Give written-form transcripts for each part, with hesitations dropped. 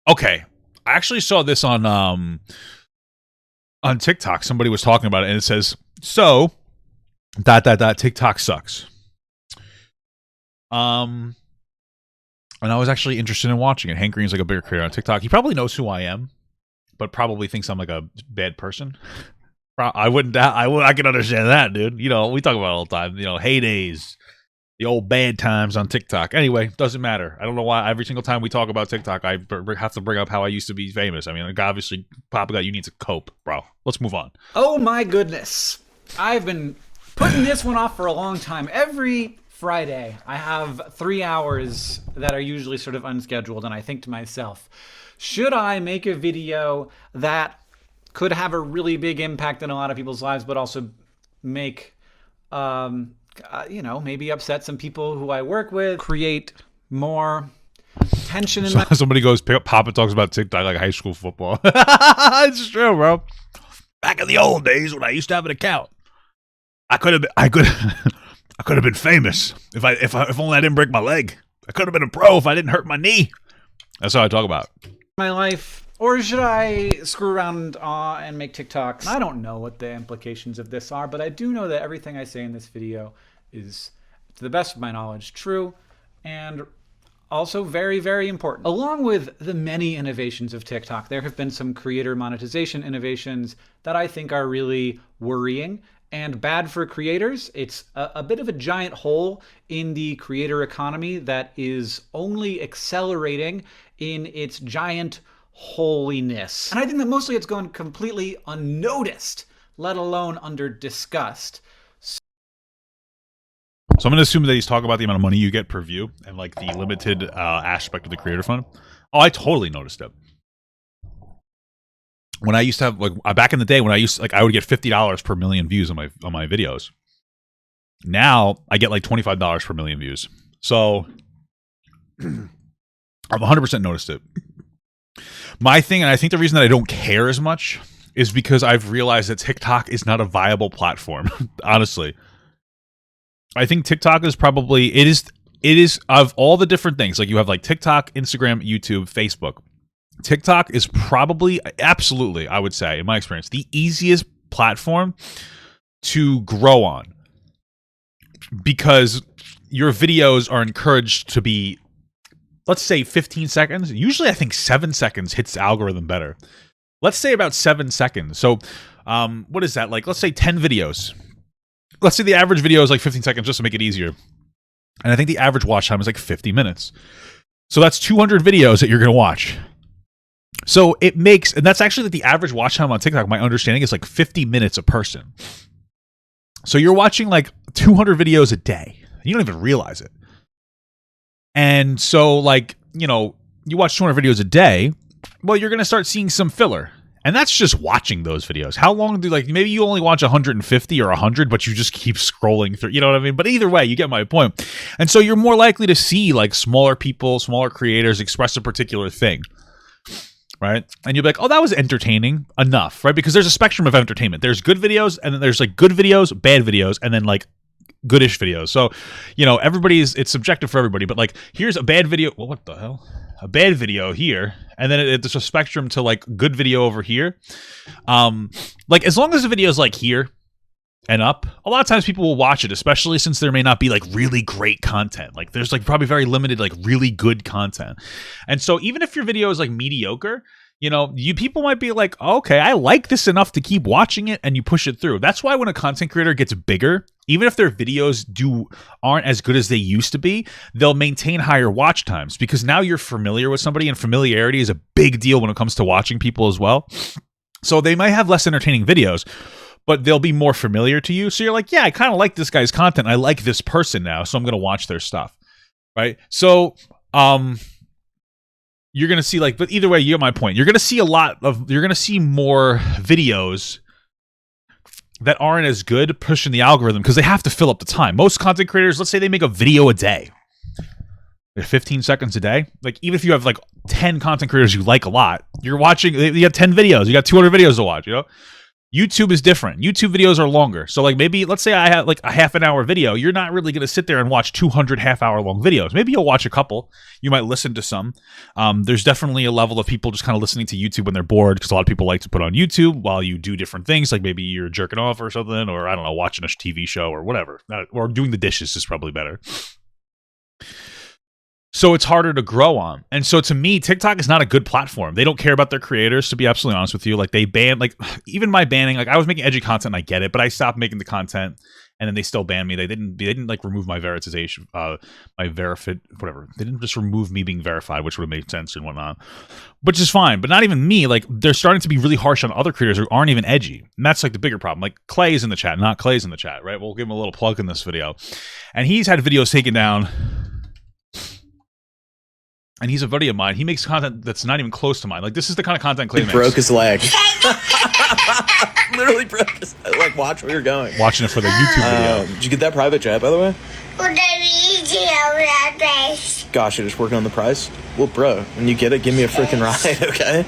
Okay, I actually saw this on TikTok. Somebody was talking about it, and it says, "So, TikTok sucks." And I was actually interested in watching it. Hank Green's like a bigger creator on TikTok. He probably knows who I am, but probably thinks I'm like a bad person. I wouldn't. I can understand that, dude. You know, we talk about it all the time. You know, heydays, the old bad times on TikTok. Anyway, doesn't matter. I don't know why every single time we talk about TikTok, I have to bring up how I used to be famous. I mean, like, obviously, Papa God, you need to cope, bro. Let's move on. Oh my goodness. I've been putting this one off for a long time. Every Friday, I have 3 hours that are usually sort of unscheduled, and I think to myself, should I make a video that could have a really big impact in a lot of people's lives, but also make, you know, maybe upset some people who I work with, create more tension in my... Somebody goes, Papa talks about TikTok like high school football. It's true, bro. Back in the old days when I used to have an account, I could have been famous if only I didn't break my leg. I could have been a pro if I didn't hurt my knee. That's how I talk about my life. Or should I screw around and make TikToks? I don't know what the implications of this are, but I do know that everything I say in this video is, to the best of my knowledge, true and also very, very important. Along with the many innovations of TikTok, there have been some creator monetization innovations that I think are really worrying and bad for creators. It's a bit of a giant hole in the creator economy that is only accelerating in its giant holiness. And I think that mostly it's gone completely unnoticed, let alone under discussed. So I'm going to assume that he's talking about the amount of money you get per view and like the limited aspect of the creator fund. Oh, I totally noticed it. When I used to have, like, back in the day when I would get $50 per million views on my videos. Now I get like $25 per million views. So I've 100% noticed it. My thing, and I think the reason that I don't care as much is because I've realized that TikTok is not a viable platform. Honestly, I think TikTok is probably, it is of all the different things, like you have like TikTok, Instagram, YouTube, Facebook. TikTok is probably, absolutely, I would say, in my experience, the easiest platform to grow on because your videos are encouraged to be, let's say 15 seconds. Usually I think 7 seconds hits the algorithm better. Let's say about 7 seconds. So what is that? Like, let's say 10 videos. Let's say the average video is like 15 seconds just to make it easier. And I think the average watch time is like 50 minutes. So that's 200 videos that you're going to watch. So it makes, and that's actually like the average watch time on TikTok, my understanding is like 50 minutes a person. So you're watching like 200 videos a day. You don't even realize it. And so, like, you know, you watch 200 videos a day, well, you're going to start seeing some filler. And that's just watching those videos. How long do, like, maybe you only watch 150 or 100, but you just keep scrolling through, you know what I mean? But either way, you get my point. And so you're more likely to see, like, smaller people, smaller creators express a particular thing, right? And you'll be like, oh, that was entertaining enough, right? Because there's a spectrum of entertainment. There's good videos, and then there's, like, good videos, bad videos, and then, like, goodish videos. So, you know, it's subjective for everybody, but like, here's a bad video. Well, what the hell? A bad video here. And then there's a spectrum to like good video over here. Like as long as the video is like here and up, a lot of times people will watch it, especially since there may not be like really great content. Like there's like probably very limited, like really good content. And so even if your video is like mediocre, you know, people might be like, okay, I like this enough to keep watching it, and you push it through. That's why when a content creator gets bigger, even if their videos aren't as good as they used to be, they'll maintain higher watch times because now you're familiar with somebody, and familiarity is a big deal when it comes to watching people as well. So they might have less entertaining videos, but they'll be more familiar to you. So you're like, yeah, I kind of like this guy's content. I like this person now, so I'm going to watch their stuff, right? So, you're going to see like, but either way, you get my point. You're going to see more videos that aren't as good pushing the algorithm because they have to fill up the time. Most content creators, let's say they make a video a day. They're 15 seconds a day. Like even if you have like 10 content creators you like a lot, you're watching, you have 10 videos, you got 200 videos to watch, you know? YouTube is different. YouTube videos are longer. So like maybe let's say I have like a half an hour video. You're not really going to sit there and watch 200 half-hour long videos. Maybe you'll watch a couple. You might listen to some. There's definitely a level of people just kind of listening to YouTube when they're bored, because a lot of people like to put on YouTube while you do different things, like maybe you're jerking off or something, or I don't know, watching a TV show or whatever. Or doing the dishes is probably better. So it's harder to grow on. And so to me, TikTok is not a good platform. They don't care about their creators, to be absolutely honest with you. Like they ban, like even my banning, like I was making edgy content and I get it, but I stopped making the content and then they still banned me. They didn't like remove my veritization, whatever. They didn't just remove me being verified, which would have made sense and whatnot, which is fine. But not even me. Like they're starting to be really harsh on other creators who aren't even edgy. And that's like the bigger problem. Like Clay is in the chat, not Clay's in the chat, right? We'll give him a little plug in this video. And he's had videos taken down. And he's a buddy of mine. He makes content that's not even close to mine. Like, this is the kind of content Clay makes. Broke his leg. Literally broke his leg. Like, watch where you're going. Watching it for the YouTube video. Did you get that private jet, by the way? Gosh, you're just working on the price? Well, bro, when you get it, give me a freaking ride, okay?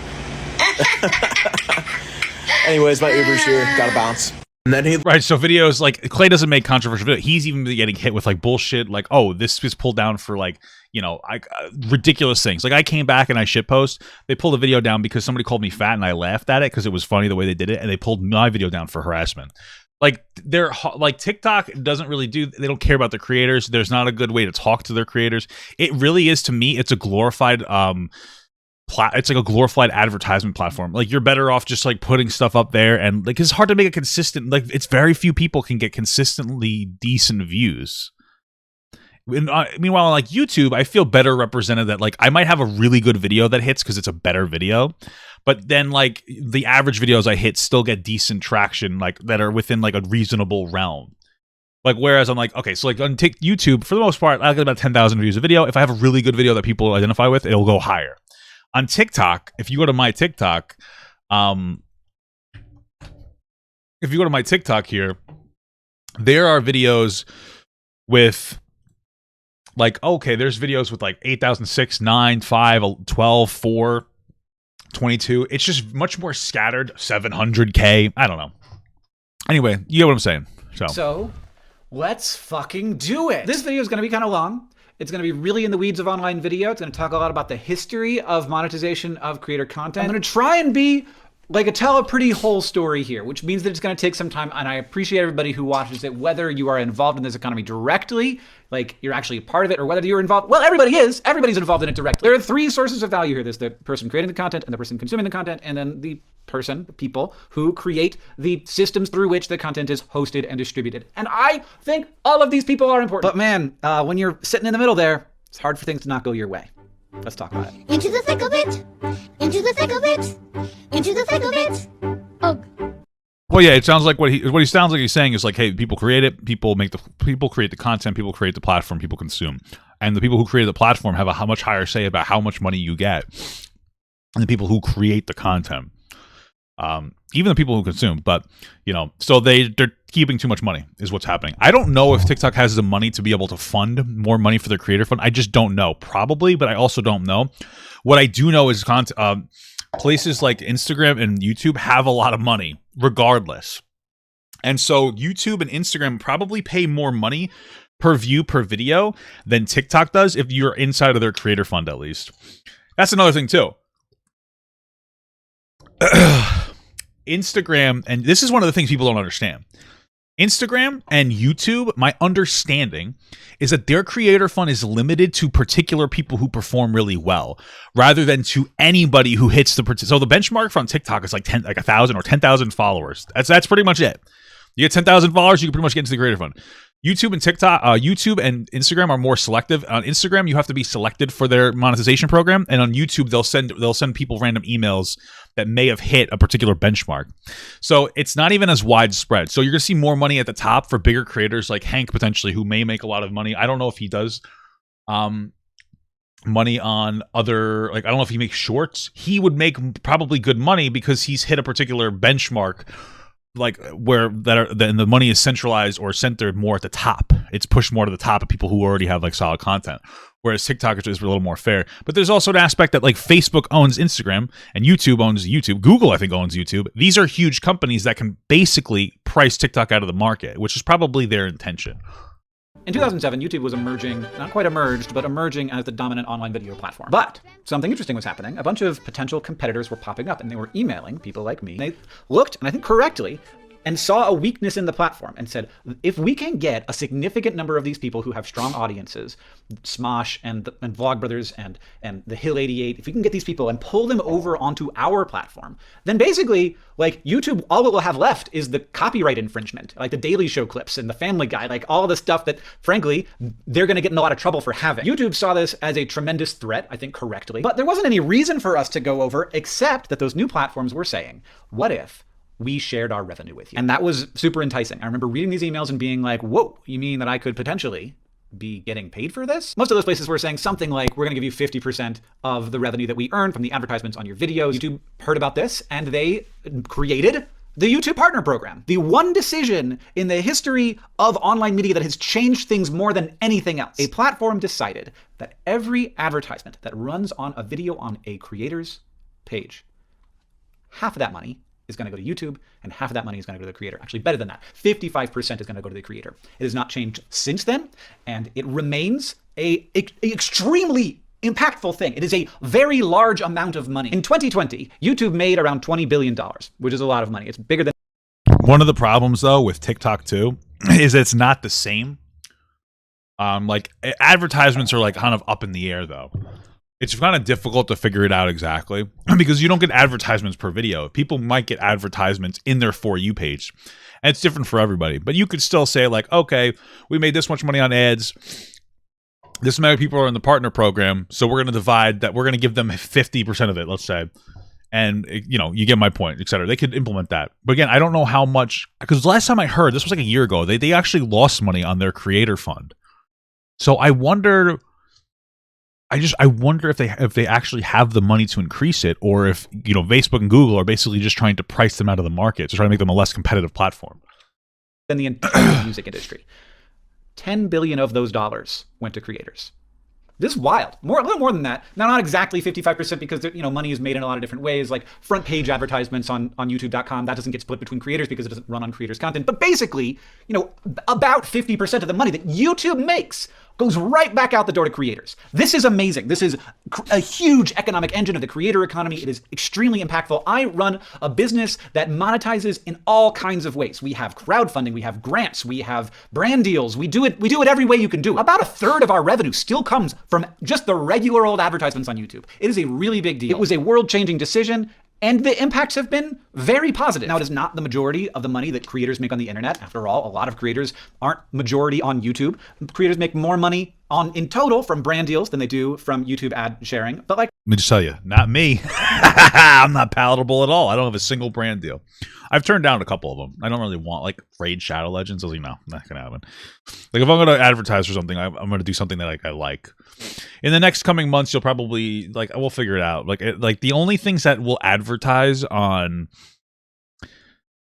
Anyways, my Uber's here. Gotta bounce. And then right, so videos, like, Clay doesn't make controversial videos. He's even getting hit with, like, bullshit. Like, oh, this was pulled down for, like, you know, ridiculous things. Like I came back and I shitpost. They pulled the video down because somebody called me fat and I laughed at it because it was funny the way they did it, and they pulled my video down for harassment. Like they're like TikTok doesn't really do. They don't care about the creators. There's not a good way to talk to their creators. It really is, to me, it's a glorified it's like a glorified advertisement platform. Like you're better off just like putting stuff up there, and like it's hard to make a consistent. Like it's very few people can get consistently decent views. Meanwhile, on like YouTube, I feel better represented that like I might have a really good video that hits because it's a better video, but then like the average videos I hit still get decent traction, like that are within like a reasonable realm. Like whereas I'm like, okay, so like on YouTube, for the most part, I get about 10,000 views a video. If I have a really good video that people identify with, it'll go higher. On TikTok, if you go to my TikTok, here, there are videos with like, okay, there's videos with like 8,006, 9, 5, 12, 4, 22. It's just much more scattered. 700K. I don't know. Anyway, you get what I'm saying. So let's fucking do it. This video is going to be kind of long. It's going to be really in the weeds of online video. It's going to talk a lot about the history of monetization of creator content. I'm going to try and be like tell a pretty whole story here, which means that it's going to take some time, and I appreciate everybody who watches it, whether you are involved in this economy directly, like you're actually a part of it, or whether you're involved. Well, everybody is. Everybody's involved in it directly. There are three sources of value here. There's the person creating the content, and the person consuming the content, and then the people who create the systems through which the content is hosted and distributed. And I think all of these people are important. But man, when you're sitting in the middle there, it's hard for things to not go your way. Let's talk about it. Into the thick of it. Into the thick of it. Into the thick of it. Oh. Well, yeah, it sounds like what he sounds like he's saying is like, hey, people create it, people create the content, people create the platform, people consume, and the people who create the platform have a much higher say about how much money you get, and the people who create the content, even the people who consume. But you know, so they're keeping too much money is what's happening. I don't know if TikTok has the money to be able to fund more money for their creator fund. I just don't know. Probably, but I also don't know. What I do know is places like Instagram and YouTube have a lot of money regardless. And so YouTube and Instagram probably pay more money per view per video than TikTok does if you're inside of their creator fund, at least. That's another thing too. Instagram, and this is one of the things people don't understand. Instagram and YouTube, my understanding is that their creator fund is limited to particular people who perform really well, rather than to anybody who hits the. So the benchmark from TikTok is like 1,000 or 10,000 followers. That's pretty much it. You get 10,000 followers, you can pretty much get into the creator fund. YouTube and Instagram are more selective. On Instagram, you have to be selected for their monetization program, and on YouTube, they'll send people random emails that may have hit a particular benchmark. So it's not even as widespread. So you're gonna see more money at the top for bigger creators like Hank, potentially, who may make a lot of money. I don't know if he does money on other, like I don't know if he makes shorts. He would make probably good money because he's hit a particular benchmark, like the money is centralized or centered more at the top. It's pushed more to the top of people who already have like solid content. whereas TikTok is a little more fair. But there's also an aspect that like Facebook owns Instagram and YouTube owns YouTube. Google, I think, owns YouTube. These are huge companies that can basically price TikTok out of the market, which is probably their intention. In 2007, YouTube was emerging, not quite emerged, but emerging as the dominant online video platform. But something interesting was happening. A bunch of potential competitors were popping up, and they were emailing people like me. They looked, and I think correctly, and saw a weakness in the platform and said, if we can get a significant number of these people who have strong audiences, Smosh and Vlogbrothers and the Hill 88, if we can get these people and pull them over onto our platform, then basically, like, YouTube, all it will have left is the copyright infringement, like the Daily Show clips and the Family Guy, like all the stuff that, frankly, they're going to get in a lot of trouble for having. YouTube saw this as a tremendous threat, I think correctly, but there wasn't any reason for us to go over except that those new platforms were saying, what if we shared our revenue with you? And that was super enticing. I remember reading these emails and being like, whoa, you mean that I could potentially be getting paid for this? Most of those places were saying something like, we're going to give you 50% of the revenue that we earn from the advertisements on your videos. YouTube heard about this and they created the YouTube Partner Program. The one decision in the history of online media that has changed things more than anything else. A platform decided that every advertisement that runs on a video on a creator's page, half of that money is going to go to YouTube, and half of that money is going to go to the creator. Actually, better than that. 55% is going to go to the creator. It has not changed since then, and it remains a extremely impactful thing. It is a very large amount of money. In 2020, YouTube made around $20 billion, which is a lot of money. It's bigger than... One of the problems, though, with TikTok, too, is it's not the same. Like, advertisements are, like, kind of up in the air, though. It's kind of difficult to figure it out exactly because you don't get advertisements per video. People might get advertisements in their For You page, and it's different for everybody. But you could still say, like, okay, we made this much money on ads. This many people are in the partner program, so we're going to divide that. We're going to give them 50% of it, let's say. And, you know, you get my point, et cetera. They could implement that. But again, I don't know how much, because last time I heard, this was like a year ago, they actually lost money on their creator fund. So I wonder... I wonder if they actually have the money to increase it, or if, you know, Facebook and Google are basically just trying to price them out of the market to try to make them a less competitive platform. Than the entire music industry. 10 billion of those dollars went to creators. This is wild. A little more than that. Now, not exactly 55% because, you know, money is made in a lot of different ways, like front page advertisements on YouTube.com. That doesn't get split between creators because it doesn't run on creators' content. But basically, you know, about 50% of the money that YouTube makes goes right back out the door to creators. This is amazing. This is a huge economic engine of the creator economy. It is extremely impactful. I run a business that monetizes in all kinds of ways. We have crowdfunding, we have grants, we have brand deals. We do it every way you can do it. About a third of our revenue still comes from just the regular old advertisements on YouTube. It is a really big deal. It was a world-changing decision, and the impacts have been very positive. Now, it is not the majority of the money that creators make on the internet. After all, a lot of creators aren't majority on YouTube. Creators make more money in total from brand deals than they do from YouTube ad sharing. But like, let me just tell you, not me. I'm not palatable at all. I don't have a single brand deal. I've turned down a couple of them. I don't really want, like, Raid Shadow Legends. I was like, no, not gonna happen. Like, if I'm gonna advertise for something, I'm gonna do something that I like. In the next coming months, you'll probably, like, we'll figure it out. Like the only things that will advertise on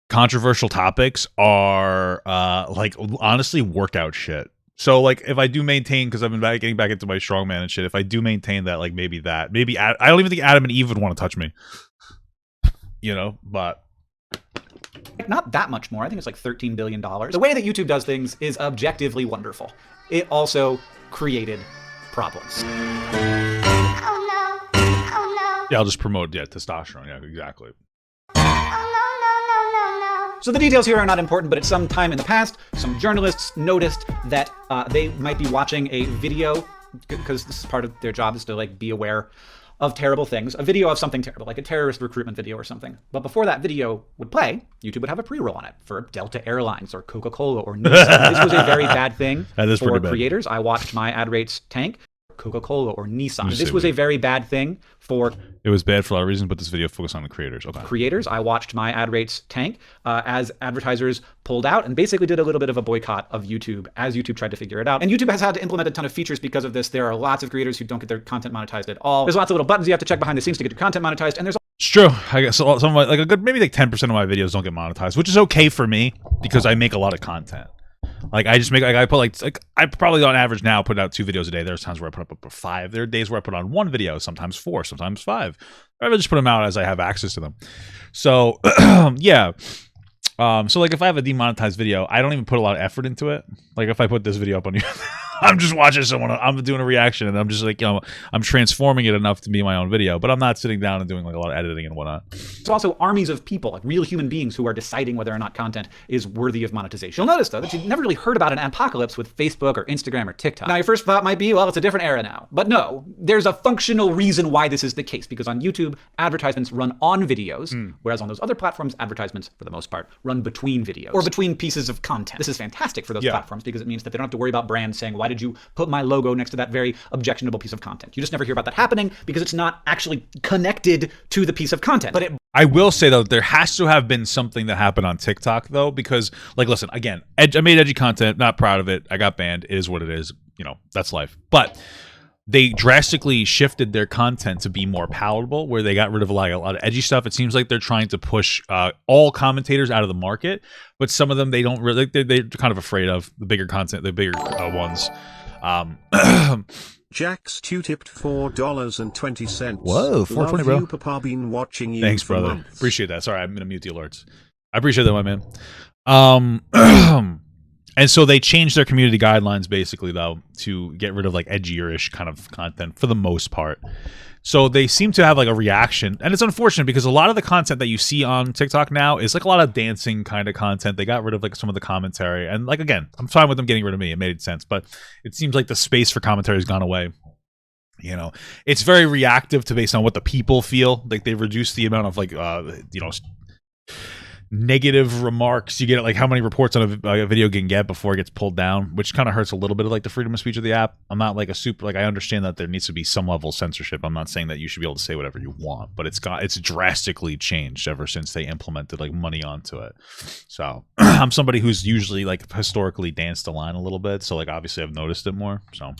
controversial topics are, like, honestly, workout shit. So, like, if I do maintain, because I've been getting back into my strongman and shit, if I do maintain that, like, maybe I don't even think Adam and Eve would want to touch me. You know, but... not that much more. I think it's like $13 billion. The way that YouTube does things is objectively wonderful. It also created problems. Oh no. Oh no. Yeah, I'll just promote, testosterone. Yeah, exactly. Oh no. So the details here are not important, but at some time in the past, some journalists noticed that they might be watching a video, because this is part of their job, is to, like, be aware of terrible things, a video of something terrible, like a terrorist recruitment video or something. But before that video would play, YouTube would have a pre-roll on it for Delta Airlines or Coca-Cola or Nissan. This was a very bad thing for creators. I watched my ad rates tank. Coca-Cola or Nissan. This was a very bad thing for... It was bad for a lot of reasons, but this video focused on the creators. Okay. Creators. I watched my ad rates tank as advertisers pulled out and basically did a little bit of a boycott of YouTube as YouTube tried to figure it out. And YouTube has had to implement a ton of features because of this. There are lots of creators who don't get their content monetized at all. There's lots of little buttons you have to check behind the scenes to get your content monetized, and there's... It's true. I guess some of my, like, maybe 10% of my videos don't get monetized, which is okay for me because I make a lot of content. Like I just make like I put like I probably on average now put out 2 videos a day. There's times where I put up 5. There are days where I put on 1 video, sometimes 4, sometimes 5. I just put them out as I have access to them. So yeah. So like if I have a demonetized video, I don't even put a lot of effort into it. Like if I put this video up on YouTube, I'm just watching someone, I'm doing a reaction, and I'm just like, I'm transforming it enough to be my own video, but I'm not sitting down and doing like a lot of editing and whatnot. There's also armies of people, like real human beings, who are deciding whether or not content is worthy of monetization. You'll notice, though, that you've never really heard about an apocalypse with Facebook or Instagram or TikTok. Now, your first thought might be, well, it's a different era now. But no, there's a functional reason why this is the case, because on YouTube, advertisements run on videos, whereas on those other platforms, advertisements, for the most part, run between videos or between pieces of content. This is fantastic for those platforms because it means that they don't have to worry about brands saying, why did you put my logo next to that very objectionable piece of content? You just never hear about that happening because it's not actually connected to the piece of content. But I will say, though, there has to have been something that happened on TikTok, though, because, like, listen, again, I made edgy content, not proud of it. I got banned. It is what it is. That's life. But they drastically shifted their content to be more palatable, where they got rid of a lot of edgy stuff. It seems like they're trying to push all commentators out of the market, but some of them they don't really. They're kind of afraid of the bigger content, the bigger ones. Jack's tipped $4.20. Whoa, $4.20, bro. You, Papa, been watching you. Thanks, for brother. months. Appreciate that. Sorry, I'm gonna mute the alerts. I appreciate that, my man. And so they changed their community guidelines basically, though, to get rid of like edgier-ish kind of content for the most part. So they seem to have like a reaction, and it's unfortunate because a lot of the content that you see on TikTok now is like a lot of dancing kind of content. They got rid of like some of the commentary, and like again, I'm fine with them getting rid of me. It made sense, but it seems like the space for commentary has gone away. It's very reactive to based on what the people feel. Like they reduced the amount of like negative remarks you get, like how many reports on a video can get before it gets pulled down, which kind of hurts a little bit of like the freedom of speech of the app. I'm not like I understand that there needs to be some level of censorship. I'm not saying that you should be able to say whatever you want, but it's drastically changed ever since they implemented like money onto it. So I'm somebody who's usually like historically danced the line a little bit, so like obviously I've noticed it more. So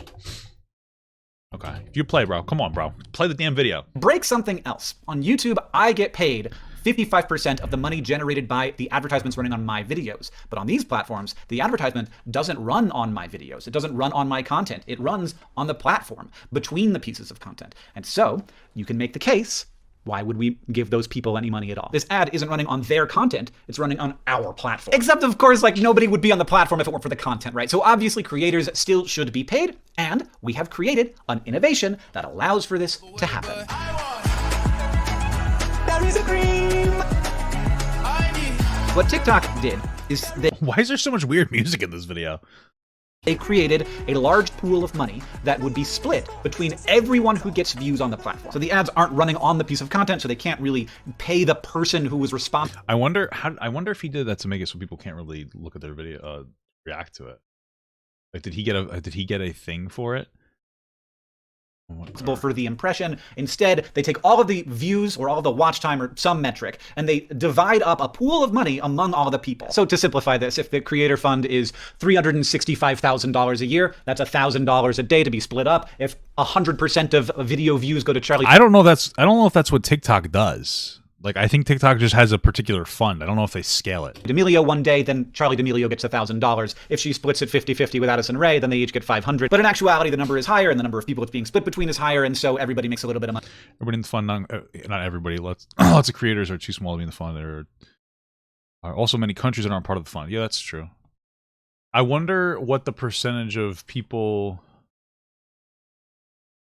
okay, if you play, bro, come on, bro, play the damn video. break something else. On YouTube, I get paid 55% of the money generated by the advertisements running on my videos. But on these platforms, the advertisement doesn't run on my videos. It doesn't run on my content. It runs on the platform between the pieces of content. And so you can make the case, why would we give those people any money at all? This ad isn't running on their content, it's running on our platform. Except, of course, like nobody would be on the platform if it weren't for the content, right? So obviously creators still should be paid, and we have created an innovation that allows for this to happen. What TikTok did is Why is there so much weird music in this video? they created a large pool of money that would be split between everyone who gets views on the platform. So the ads aren't running on the piece of content, so they can't really pay the person who was responsible. I wonder if he did that to make it so people can't really look at their video, react to it. Like, did he get a thing for it? For the impression. Instead, they take all of the views or all of the watch time or some metric, and they divide up a pool of money among all the people. So to simplify this, if the creator fund is $365,000 a year, that's $1,000 a day to be split up. If 100% of video views go to Charlie, I don't know if that's what TikTok does. Like, I think TikTok just has a particular fund. I don't know if they scale it. D'Amelio one day, then Charlie D'Amelio gets $1,000. If she splits it 50-50 with Addison Rae, then they each get $500. But in actuality, the number is higher, and the number of people it's being split between is higher, and so everybody makes a little bit of money. Everybody in the fund, not everybody. Lots of creators are too small to be in the fund. There are also many countries that aren't part of the fund. Yeah, that's true. I wonder what the percentage of people...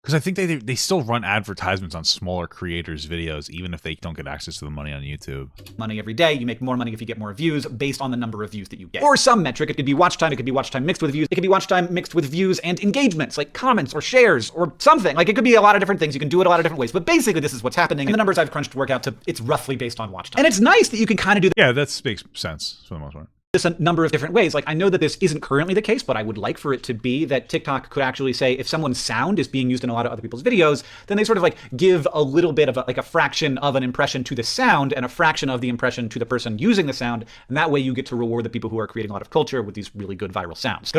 Because I think they still run advertisements on smaller creators' videos, even if they don't get access to the money on YouTube. Money every day. You make more money if you get more views based on the number of views that you get. Or some metric. It could be watch time. It could be watch time mixed with views. It could be watch time mixed with views and engagements, like comments or shares or something. Like, it could be a lot of different things. You can do it a lot of different ways. But basically, this is what's happening. And the numbers I've crunched work out to it's roughly based on watch time. And it's nice that you can kind of do Yeah, that makes sense for the most part. this a number of different ways. Like, I know that this isn't currently the case, but I would like for it to be that TikTok could actually say if someone's sound is being used in a lot of other people's videos, then they sort of like give a little bit of a fraction of an impression to the sound and a fraction of the impression to the person using the sound. And that way you get to reward the people who are creating a lot of culture with these really good viral sounds.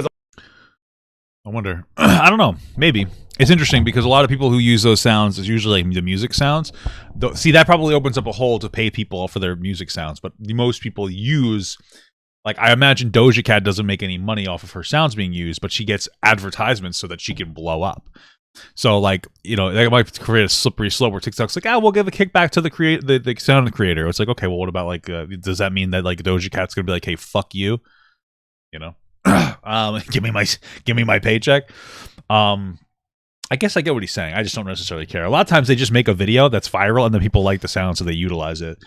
I wonder. I don't know. Maybe. It's interesting because a lot of people who use those sounds is usually like the music sounds. See, that probably opens up a hole to pay people for their music sounds, but most people use Like, I imagine Doja Cat doesn't make any money off of her sounds being used, but she gets advertisements so that she can blow up. So, like, you know, they might create a slippery slope where TikTok's like, we'll give a kickback to the sound creator. It's like, okay, well, what about, like, does that mean that, like, Doja Cat's gonna be like, hey, fuck you? You know? Give me my paycheck. I guess I get what he's saying. I just don't necessarily care. A lot of times they just make a video that's viral and then people like the sound, so they utilize it.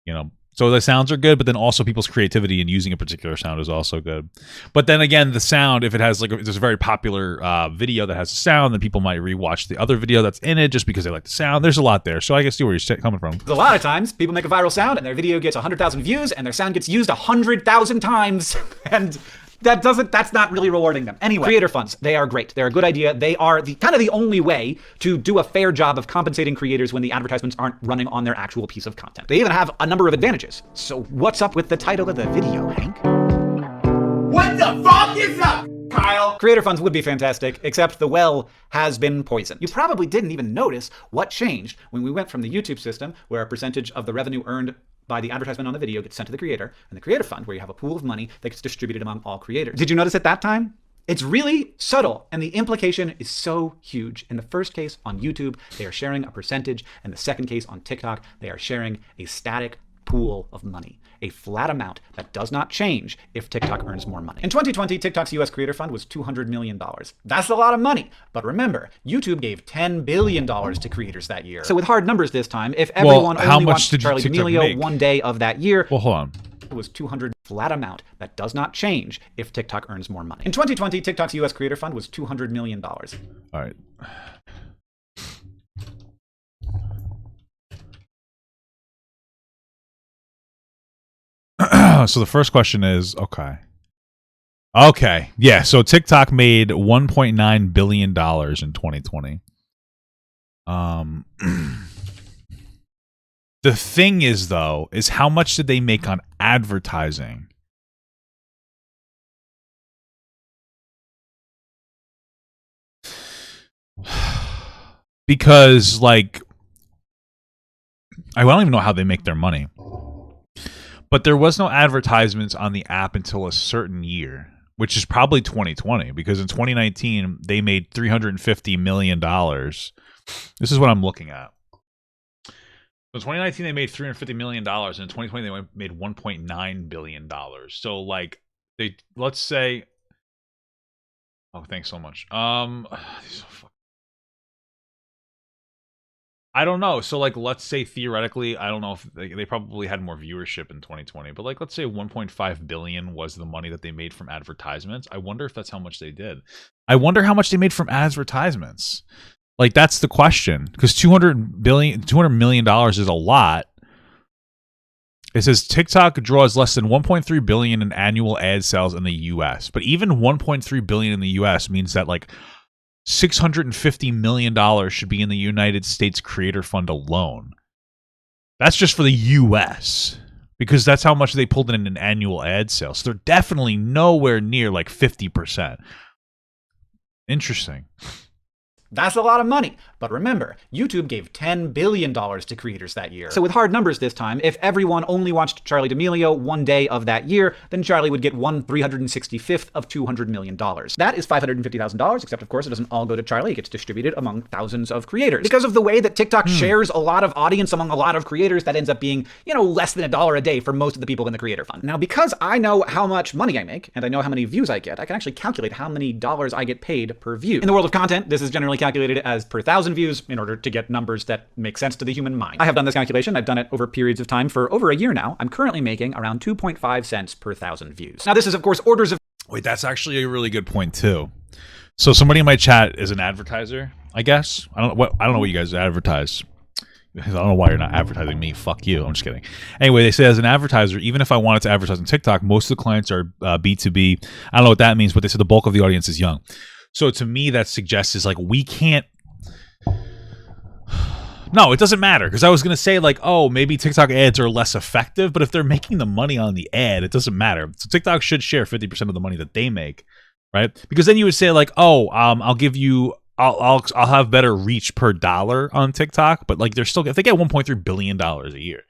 You know, so the sounds are good, but then also people's creativity in using a particular sound is also good. But then again, the sound, if it has like, if there's a very popular video that has a sound, then people might rewatch the other video that's in it just because they like the sound. There's a lot there. So I can see where you're coming from. A lot of times people make a viral sound and their video gets 100,000 views and their sound gets used 100,000 times. And that's not really rewarding them. Anyway, creator funds, they are great. They're a good idea. They are kind of the only way to do a fair job of compensating creators when the advertisements aren't running on their actual piece of content. They even have a number of advantages. So what's up with the title of the video, Hank? What the fuck is up, Kyle? Creator funds would be fantastic, except the well has been poisoned. You probably didn't even notice what changed when we went from the YouTube system, where a percentage of the revenue earned by the advertisement on the video gets sent to the creator, and the creator fund, where you have a pool of money that gets distributed among all creators. Did you notice at that time? It's really subtle, and the implication is so huge. In the first case on YouTube, they are sharing a percentage. In the second case on TikTok, they are sharing a static pool of money, a flat amount that does not change if TikTok earns more money. In 2020, TikTok's US creator fund was $200 million. That's a lot of money. But remember, YouTube gave $10 billion to creators that year. So with hard numbers this time, if everyone only watched Charli D'Amelio one day of that year, well, hold on. It was $200 flat amount that does not change if TikTok earns more money. In 2020, TikTok's US creator fund was $200 million. All right. So the first question is, okay, yeah. So TikTok made $1.9 billion in 2020. The thing is, though, is how much did they make on advertising? Because, like, I don't even know how they make their money. But there was no advertisements on the app until a certain year, which is probably 2020, because in 2019, they made $350 million. This is what I'm looking at. So in 2019, they made $350 million, and in 2020, they made $1.9 billion. So, like, let's say... Oh, thanks so much. I don't know. So, like, let's say theoretically, I don't know if they probably had more viewership in 2020, but, like, let's say 1.5 billion was the money that they made from advertisements. I wonder if that's how much they did. I wonder how much they made from advertisements. Like, that's the question, because $200 million is a lot. It says TikTok draws less than 1.3 billion in annual ad sales in the US, but even 1.3 billion in the US means that, like, $650 million should be in the United States Creator Fund alone. That's just for the US, because that's how much they pulled in annual ad sales. So they're definitely nowhere near like 50%. Interesting. That's a lot of money. But remember, YouTube gave $10 billion to creators that year. So with hard numbers this time, if everyone only watched Charli D'Amelio one day of that year, then Charli would get 1/365th of $200 million. That is $550,000, except of course it doesn't all go to Charli. It gets distributed among thousands of creators. Because of the way that TikTok shares a lot of audience among a lot of creators, that ends up being, less than $1 a day for most of the people in the creator fund. Now, because I know how much money I make, and I know how many views I get, I can actually calculate how many dollars I get paid per view. In the world of content, this is generally calculated as per 1,000 views in order to get numbers that make sense to the human mind. I have done this calculation. I've done it over periods of time for over a year now. I'm currently making around 2.5 cents per 1,000 views. Now, this is, of course, orders of... Wait, that's actually a really good point, too. So somebody in my chat is an advertiser, I guess. I don't know what you guys advertise. I don't know why you're not advertising me. Fuck you. I'm just kidding. Anyway, they say as an advertiser, even if I wanted to advertise on TikTok, most of the clients are B2B. I don't know what that means, but they said the bulk of the audience is young. So to me, that suggests is like we can't... No, it doesn't matter, because I was going to say, like, oh, maybe TikTok ads are less effective, but if they're making the money on the ad, it doesn't matter. So TikTok should share 50% of the money that they make, right? Because then you would say, like, oh, I'll have better reach per dollar on TikTok, but, like, they're still, if they get $1.3 billion a year,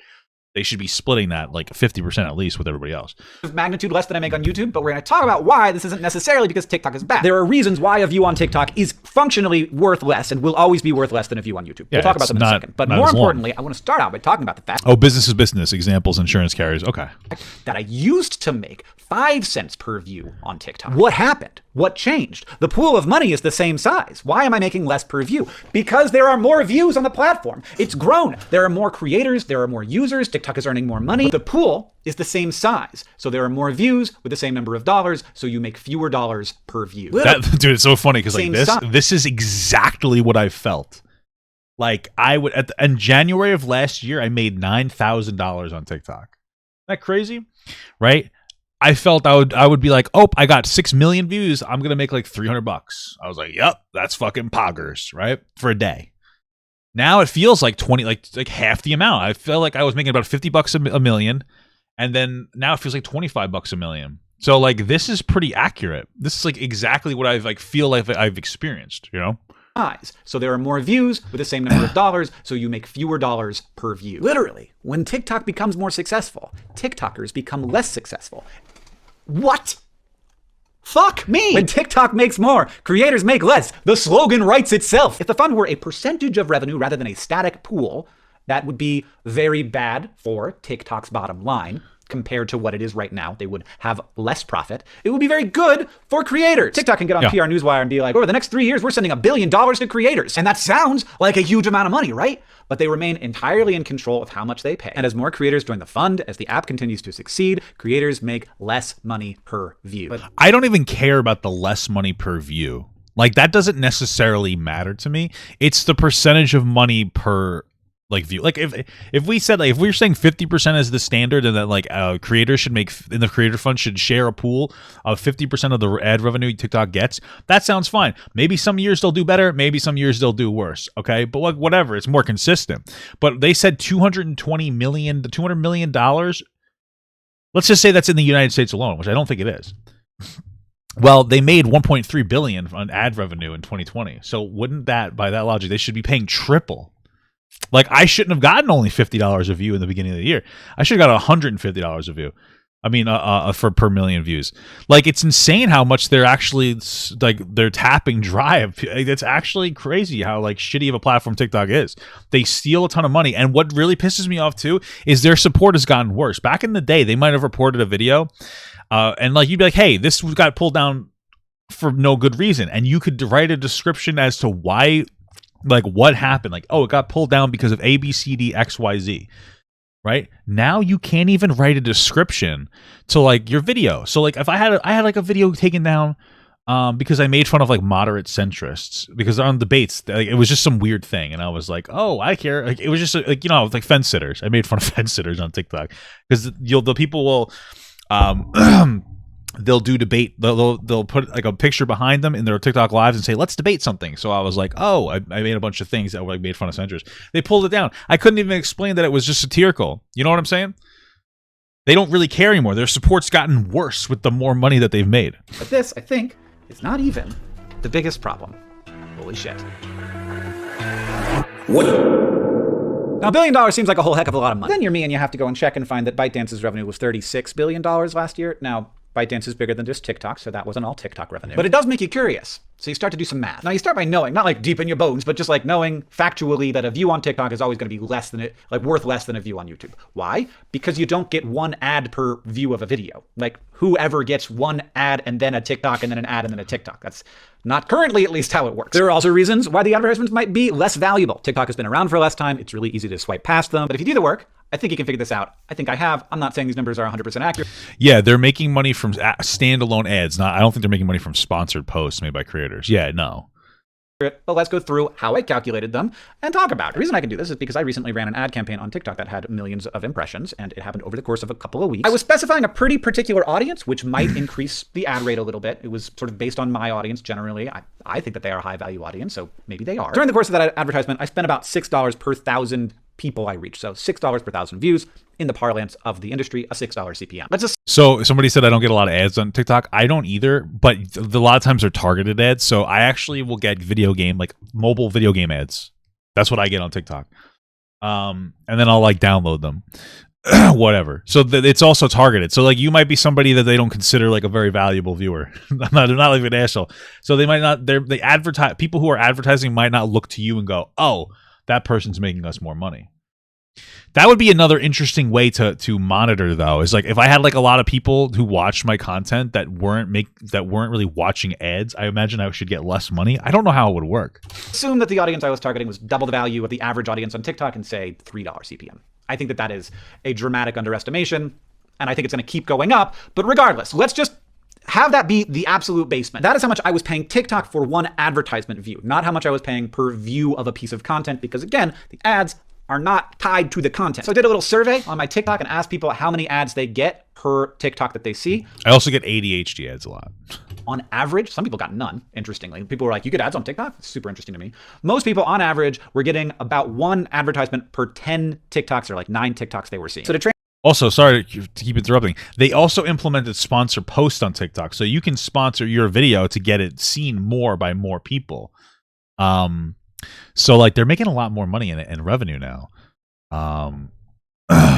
They should be splitting that like 50% at least with everybody else. Magnitude less than I make on YouTube, but we're going to talk about why this isn't necessarily because TikTok is bad. There are reasons why a view on TikTok is functionally worth less and will always be worth less than a view on YouTube. Yeah, we'll talk about them in a second. But more importantly, I want to start out by talking about the fact business is business. Examples, insurance carriers. Okay. that I used to make 5 cents per view on TikTok. What happened? What changed? The pool of money is the same size. Why am I making less per view? Because there are more views on the platform. It's grown. There are more creators. There are more users. TikTok is earning more money. But the pool is the same size. So there are more views with the same number of dollars. So you make fewer dollars per view. Dude, it's so funny because like this is exactly what I felt. Like I would in January of last year, I made $9,000 on TikTok. Isn't that crazy? Right? I felt I would be like, oh, I got 6 million views. I'm gonna make like $300. I was like, yep, that's fucking poggers, right? For a day. Now it feels like 20, like half the amount. I felt like I was making about $50 a million, and then now it feels like $25 a million. So like this is pretty accurate. This is like exactly what I've like feel like I've experienced, you know? So there are more views with the same number of dollars, so you make fewer dollars per view. Literally, when TikTok becomes more successful, TikTokers become less successful. What? Fuck me! When TikTok makes more, creators make less. The slogan writes itself. If the fund were a percentage of revenue rather than a static pool, that would be very bad for TikTok's bottom line. Compared to what it is right now, they would have less profit. It would be very good for creators. TikTok can get on PR Newswire and be like, over the next 3 years, we're sending $1 billion to creators. And that sounds like a huge amount of money, right? But they remain entirely in control of how much they pay. And as more creators join the fund, as the app continues to succeed, creators make less money per view. But I don't even care about the less money per view. Like that doesn't necessarily matter to me. It's the percentage of money per like view. Like if we said like if we were saying 50% is the standard and that like creators should make in the creator fund should share a pool of 50% of the ad revenue TikTok gets, that sounds fine. Maybe some years they'll do better, maybe some years they'll do worse. Okay, but like whatever, it's more consistent. But they said $200 million. Let's just say that's in the United States alone, which I don't think it is. Well, they made $1.3 billion on ad revenue in 2020. So wouldn't that, by that logic, they should be paying triple? Like I shouldn't have gotten only $50 a view in the beginning of the year. I should have got $150 a view. I mean, for per million views. Like it's insane how much they're actually like they're tapping dry. It's actually crazy how like shitty of a platform TikTok is. They steal a ton of money, and what really pisses me off too is their support has gotten worse. Back in the day, they might have reported a video, and like you'd be like, "Hey, this got pulled down for no good reason," and you could write a description as to why. Like what happened? Like, oh, it got pulled down because of A, B, C, D, X, Y, Z. Right now, you can't even write a description to like your video. So like, if I had like a video taken down because I made fun of like moderate centrists because on debates, like, it was just some weird thing, and I was like, oh, I care. Like it was just like like fence sitters. I made fun of fence sitters on TikTok because the people will. They'll do debate. They'll put like a picture behind them in their TikTok lives and say, "Let's debate something." So I was like, "Oh, I made a bunch of things that were like made fun of centrists." They pulled it down. I couldn't even explain that it was just satirical. You know what I'm saying? They don't really care anymore. Their support's gotten worse with the more money that they've made. But this, I think, is not even the biggest problem. Holy shit. What? Now, $1 billion seems like a whole heck of a lot of money. Then you're me and you have to go and check and find that ByteDance's revenue was $36 billion last year. Now, ByteDance is bigger than just TikTok, so that wasn't all TikTok revenue. But it does make you curious. So you start to do some math. Now you start by knowing, not like deep in your bones, but just like knowing factually that a view on TikTok is always going to be less than it, like worth less than a view on YouTube. Why? Because you don't get one ad per view of a video. Like whoever gets one ad and then a TikTok and then an ad and then a TikTok. That's not currently at least how it works. There are also reasons why the advertisements might be less valuable. TikTok has been around for less time. It's really easy to swipe past them. But if you do the work, I think you can figure this out. I think I have. I'm not saying these numbers are 100% accurate. Yeah, they're making money from standalone ads. I don't think they're making money from sponsored posts made by creators. Yeah, no. But let's go through how I calculated them and talk about it. The reason I can do this is because I recently ran an ad campaign on TikTok that had millions of impressions, and it happened over the course of a couple of weeks. I was specifying a pretty particular audience, which might increase the ad rate a little bit. It was sort of based on my audience generally. I think that they are a high-value audience, so maybe they are. During the course of that advertisement, I spent about $6 per 1,000 people I reach. So $6 per 1,000 views in the parlance of the industry, a $6 CPM. Let's just. So somebody said I don't get a lot of ads on TikTok. I don't either, but a lot of times they're targeted ads. So I actually will get like mobile video game ads. That's what I get on TikTok. And then I'll like download them. whatever. So it's also targeted. So like you might be somebody that they don't consider like a very valuable viewer. They're not like an asshole. So they might not. They advertise. People who are advertising might not look to you and go, "Oh, that person's making us more money." That would be another interesting way to monitor, though. Is like if I had like a lot of people who watched my content that weren't really watching ads, I imagine I should get less money. I don't know how it would work. Assume that the audience I was targeting was double the value of the average audience on TikTok and say $3 CPM. I think that is a dramatic underestimation, and I think it's going to keep going up. But regardless, let's just have that be the absolute basement. That is how much I was paying TikTok for one advertisement view, not how much I was paying per view of a piece of content, because again, the ads are not tied to the content. So I did a little survey on my TikTok and asked people how many ads they get per TikTok that they see. I also get ADHD ads a lot. On average, some people got none, interestingly. People were like, you get ads on TikTok? It's super interesting to me. Most people, on average, were getting about one advertisement per 10 TikToks, or like 9 TikToks they were seeing. So to Also, sorry to keep interrupting. They also implemented sponsor posts on TikTok, so you can sponsor your video to get it seen more by more people. So like they're making a lot more money in it and revenue now.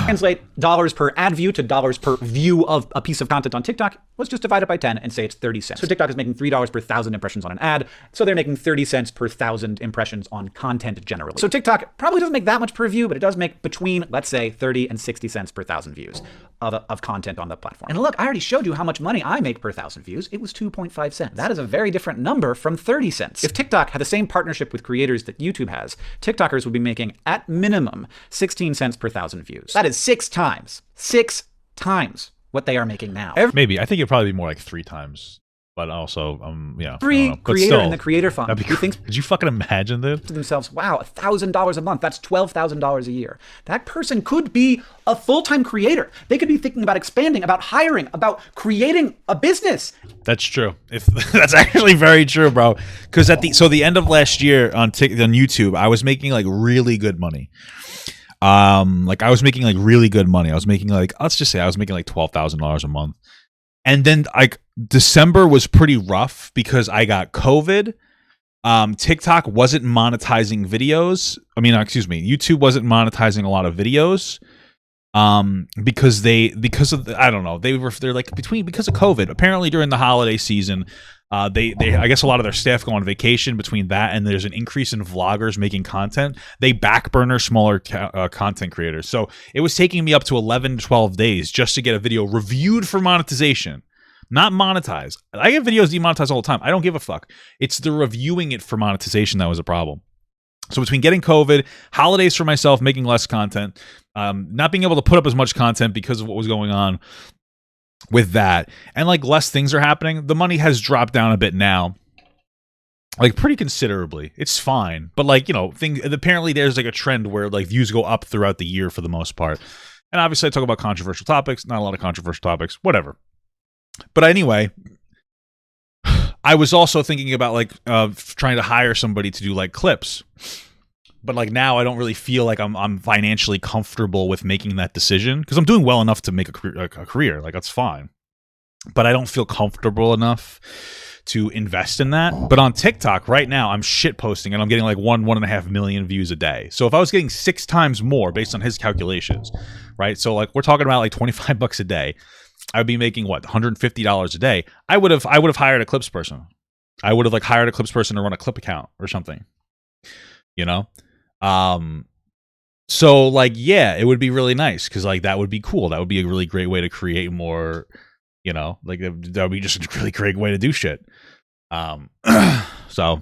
translate dollars per ad view to dollars per view of a piece of content on TikTok, let's just divide it by 10 and say it's 30 cents. So TikTok is making $3 per 1,000 impressions on an ad. So they're making 30 cents per 1,000 impressions on content generally. So TikTok probably doesn't make that much per view, but it does make between, let's say, 30 and 60 cents per 1,000 views of content on the platform. And look, I already showed you how much money I make per 1,000 views. It was 2.5 cents. That is a very different number from 30 cents. If TikTok had the same partnership with creators that YouTube has, TikTokers would be making, at minimum, 16 cents per 1,000 views. That is 6 times what they are making now. Maybe. I think it'd probably be more like 3 times. But also, yeah. Every creator in the creator fund who thinks, could you fucking imagine that? To themselves, wow, $1,000 a month, that's $12,000 a year. That person could be a full-time creator. They could be thinking about expanding, about hiring, about creating a business. That's true. That's actually very true, bro. Because the end of last year on YouTube, I was making like really good money. I was making like really good money. I was making like, let's just say I was making like $12,000 a month. And then like December was pretty rough because I got COVID. TikTok wasn't monetizing videos. YouTube wasn't monetizing a lot of videos. Because of COVID. Apparently during the holiday season, I guess a lot of their staff go on vacation. Between that and there's an increase in vloggers making content, they backburner smaller content creators. So it was taking me up to 11 to 12 days just to get a video reviewed for monetization, not monetized. I get videos demonetized all the time. I don't give a fuck. It's the reviewing it for monetization that was a problem. So between getting COVID, holidays for myself, making less content, not being able to put up as much content because of what was going on with that, and like less things are happening, the money has dropped down a bit now, like pretty considerably. It's fine, but like, apparently there's like a trend where like views go up throughout the year for the most part. And obviously I talk about controversial topics, not a lot of controversial topics, whatever. But anyway, I was also thinking about like trying to hire somebody to do like clips. But like now I don't really feel like I'm financially comfortable with making that decision because I'm doing well enough to make a career. Like that's fine. But I don't feel comfortable enough to invest in that. But on TikTok right now, I'm shit posting and I'm getting like 1.5 million views a day. So if I was getting 6 times more based on his calculations, right? So like we're talking about like $25 a day. I would be making what, $150 a day. I would have hired a clips person. I would have like hired a clips person to run a clip account or something. So like, yeah, it would be really nice because like that would be cool. That would be a really great way to create more, like that would be just a really great way to do shit. So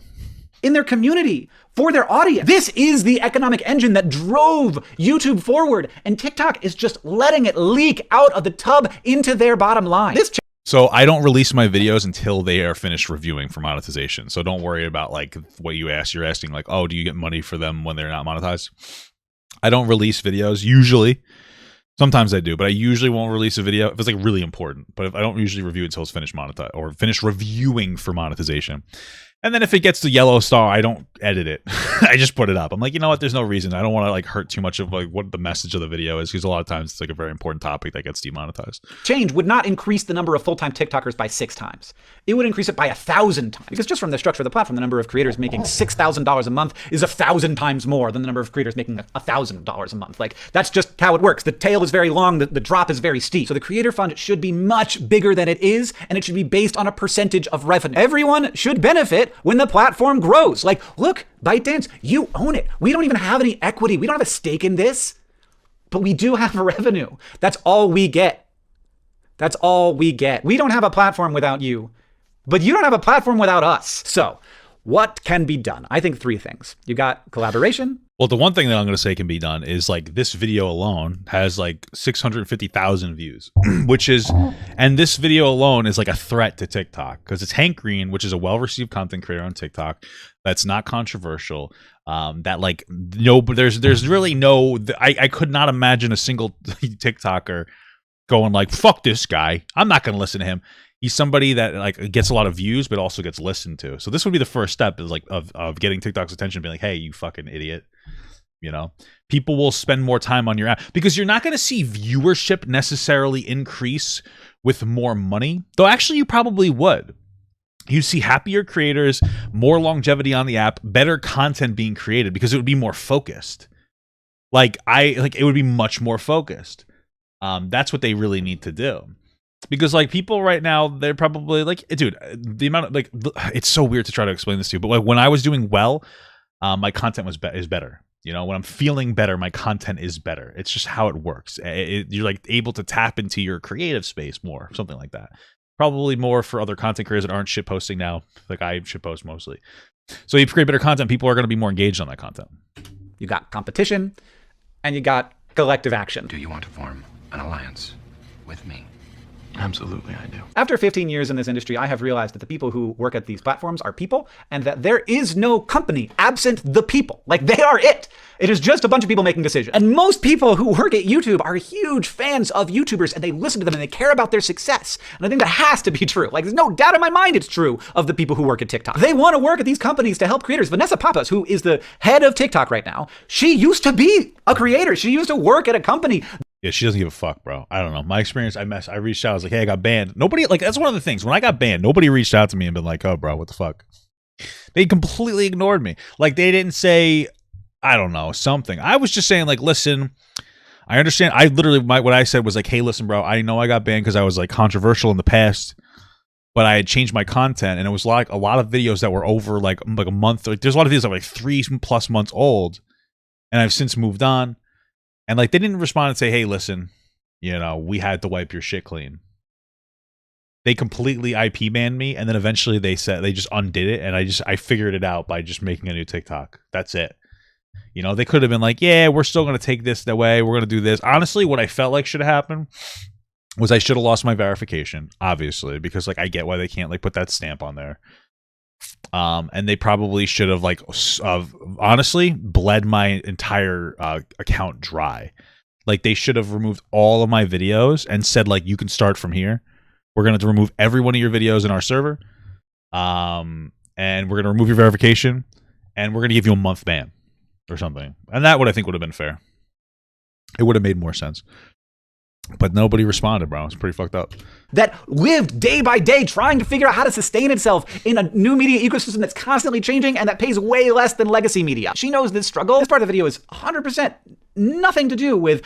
in their community, for their audience. This is the economic engine that drove YouTube forward, and TikTok is just letting it leak out of the tub into their bottom line. So I don't release my videos until they are finished reviewing for monetization. So don't worry about like what you asked. You're asking like, oh, do you get money for them when they're not monetized? I don't release videos usually. Sometimes I do, but I usually won't release a video if it's like really important. But if I don't usually review it until it's finished monetized or finished reviewing for monetization. And then if it gets the yellow star, I don't edit it. I just put it up. I'm like, you know what? There's no reason. I don't want to like hurt too much of like what the message of the video is, because a lot of times it's like a very important topic that gets demonetized. Change would not increase the number of full-time TikTokers by 6 times. It would increase it by 1,000 times. Because just from the structure of the platform, the number of creators making $6,000 a month is 1,000 times more than the number of creators making $1,000 a month. Like, that's just how it works. The tail is very long, the drop is very steep. So the creator fund should be much bigger than it is, and it should be based on a percentage of revenue. Everyone should benefit when the platform grows. Like, look, ByteDance, you own it. We don't even have any equity. We don't have a stake in this, but we do have revenue. That's all we get. That's all we get. We don't have a platform without you, but you don't have a platform without us. So what can be done? I think 3 things. You got collaboration. Well, the one thing that I'm going to say can be done is like this video alone has like 650,000 views, which is, and this video alone is like a threat to TikTok because it's Hank Green, which is a well-received content creator on TikTok that's not controversial. That like no, but there's really no. I could not imagine a single TikToker going like, fuck this guy. I'm not going to listen to him. He's somebody that like gets a lot of views, but also gets listened to. So this would be the first step is like of getting TikTok's attention, being like, hey, you fucking idiot. You know, people will spend more time on your app because you're not going to see viewership necessarily increase with more money, though actually you probably would. You see happier creators, more longevity on the app, better content being created because it would be more focused. Like it would be much more focused. That's what they really need to do. Because like people right now, they're probably like, dude, the amount of like, it's so weird to try to explain this to you, but like when I was doing well, my content is better. You know, when I'm feeling better, my content is better. It's just how it works. You're like able to tap into your creative space more, something like that. Probably more for other content creators that aren't shit posting now. Like I shit post mostly. So you create better content, people are going to be more engaged on that content. You got competition and you got collective action. Do you want to form an alliance with me? Absolutely, I do. After 15 years in this industry, I have realized that the people who work at these platforms are people and that there is no company absent the people. Like they are it. It is just a bunch of people making decisions. And most people who work at YouTube are huge fans of YouTubers and they listen to them and they care about their success. And I think that has to be true. Like there's no doubt in my mind it's true of the people who work at TikTok. They want to work at these companies to help creators. Vanessa Pappas, who is the head of TikTok right now, she used to be a creator. She used to work at a company. Yeah, she doesn't give a fuck, bro. I don't know. My experience, I reached out. I was like, hey, I got banned. Nobody, like, that's one of the things. When I got banned, nobody reached out to me and been like, oh, bro, what the fuck? They completely ignored me. Like, they didn't say, I don't know, something. I was just saying, like, listen, I understand. I literally, what I said was like, hey, listen, bro, I know I got banned because I was, like, controversial in the past, but I had changed my content, and it was like a lot of videos that were over, like a month. Like, there's a lot of videos that were, like, 3+ months old, and I've since moved on. And like they didn't respond and say, hey, listen, you know, we had to wipe your shit clean. They completely IP banned me, and then eventually they said they just undid it, and I figured it out by just making a new TikTok. That's it. You know, they could have been like, yeah, we're still gonna take this the way, we're gonna do this. Honestly, what I felt like should have happened was I should have lost my verification, obviously, because like I get why they can't like put that stamp on there. And they probably should have like honestly bled my entire account dry. Like they should have removed all of my videos and said like, you can start from here. We're going to remove every one of your videos in our server. And we're going to remove your verification and we're going to give you a month ban or something. And that I think would have been fair. It would have made more sense. But nobody responded, bro. It's pretty fucked up. That lived day by day trying to figure out how to sustain itself in a new media ecosystem that's constantly changing and that pays way less than legacy media. She knows this struggle. This part of the video is 100% nothing to do with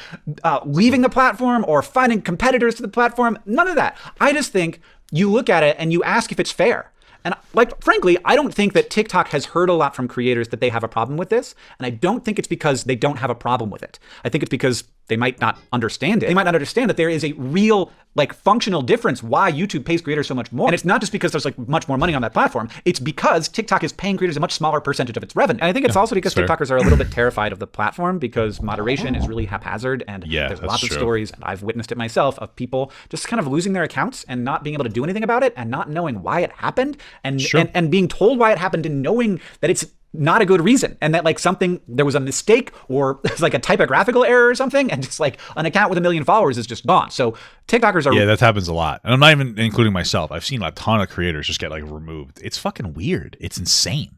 leaving the platform or finding competitors to the platform. None of that. I just think you look at it and you ask if it's fair. And like, frankly, I don't think that TikTok has heard a lot from creators that they have a problem with this. And I don't think it's because they don't have a problem with it. I think it's because they might not understand it. They might not understand that there is a real, like, functional difference why YouTube pays creators so much more. And it's not just because there's, like, much more money on that platform. It's because TikTok is paying creators a much smaller percentage of its revenue. And I think it's also because TikTokers are a little bit terrified of the platform because moderation is really haphazard. And there's lots of stories, and I've witnessed it myself, of people just kind of losing their accounts and not being able to do anything about it and not knowing why it happened and being told why it happened and knowing that it's not a good reason, and that like there was a mistake or it's like a typographical error or something, and just like an account with 1 million followers is just gone. So TikTokers are that happens a lot, and I'm not even including myself. I've seen a ton of creators just get like removed. It's fucking weird. It's insane.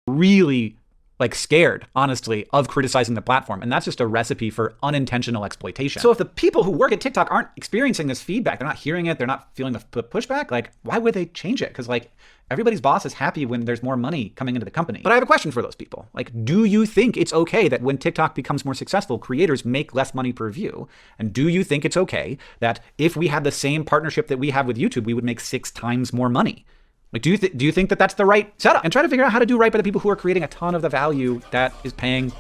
Really like scared, honestly, of criticizing the platform. And that's just a recipe for unintentional exploitation. So if the people who work at TikTok aren't experiencing this feedback, they're not hearing it, they're not feeling the pushback, like why would they change it? Because like everybody's boss is happy when there's more money coming into the company. But I have a question for those people. Like, do you think it's okay that when TikTok becomes more successful, creators make less money per view? And do you think it's okay that if we had the same partnership that we have with YouTube, we would make 6 times more money? Like, do you think that that's the right setup? And try to figure out how to do right by the people who are creating a ton of the value that is paying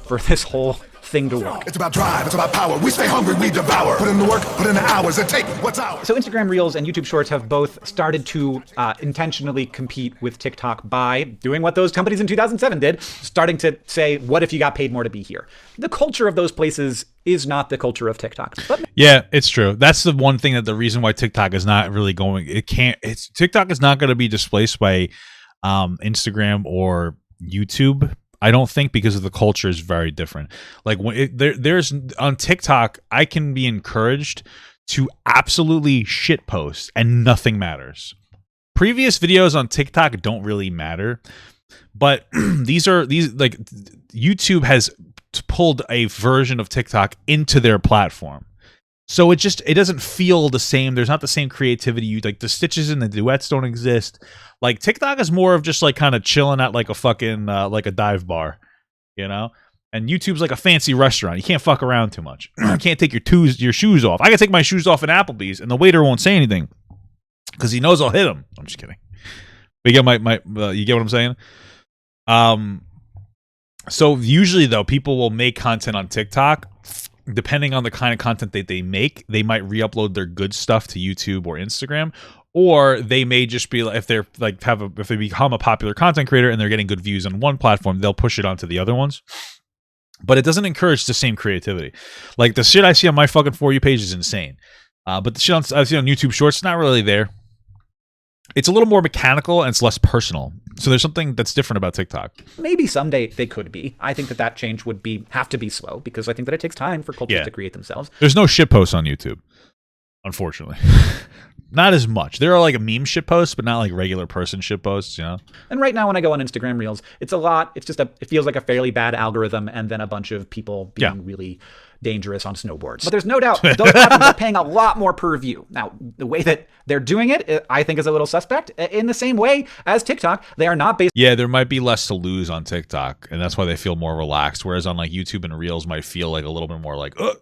for this whole thing to work. It's about drive, it's about power. We stay hungry, we devour. Put in the work, put in the hours, and take what's ours. So Instagram Reels and YouTube Shorts have both started to intentionally compete with TikTok by doing what those companies in 2007 did, starting to say, what if you got paid more to be here? The culture of those places is not the culture of TikTok. But yeah, it's true. That's the one thing that the reason why TikTok is not really going. TikTok is not going to be displaced by Instagram or YouTube. I don't think, because of the culture is very different. Like when there's on TikTok, I can be encouraged to absolutely shit post and nothing matters. Previous videos on TikTok don't really matter, but these like YouTube has pulled a version of TikTok into their platform. So it doesn't feel the same. There's not the same creativity. Like the stitches and the duets don't exist. Like TikTok is more of just like kind of chilling at like a fucking like a dive bar, you know? And YouTube's like a fancy restaurant. You can't fuck around too much. You can't take your shoes off. I can take my shoes off at Applebee's and the waiter won't say anything because he knows I'll hit him. I'm just kidding. But you get you get what I'm saying? So usually though, people will make content on TikTok. Depending on the kind of content that they make, they might re-upload their good stuff to YouTube or Instagram, or they may just be like, if they become a popular content creator and they're getting good views on one platform, they'll push it onto the other ones. But it doesn't encourage the same creativity. Like the shit I see on my fucking For You page is insane. But the shit I see on YouTube Shorts is not really there. It's a little more mechanical and it's less personal. So there's something that's different about TikTok. Maybe someday they could be. I think that change would have to be slow, because I think that it takes time for cultures to create themselves. There's no shit posts on YouTube, unfortunately. Not as much. There are like a meme shit posts, but not like regular person shit posts, you know? And right now when I go on Instagram Reels, it's a lot. It's just it feels like a fairly bad algorithm and then a bunch of people being really dangerous on snowboards. But there's no doubt those platforms are paying a lot more per view. Now, the way that they're doing it, I think is a little suspect. In the same way as TikTok, they are not based. Yeah, there might be less to lose on TikTok, and that's why they feel more relaxed. Whereas on like YouTube and Reels might feel like a little bit more like, ugh.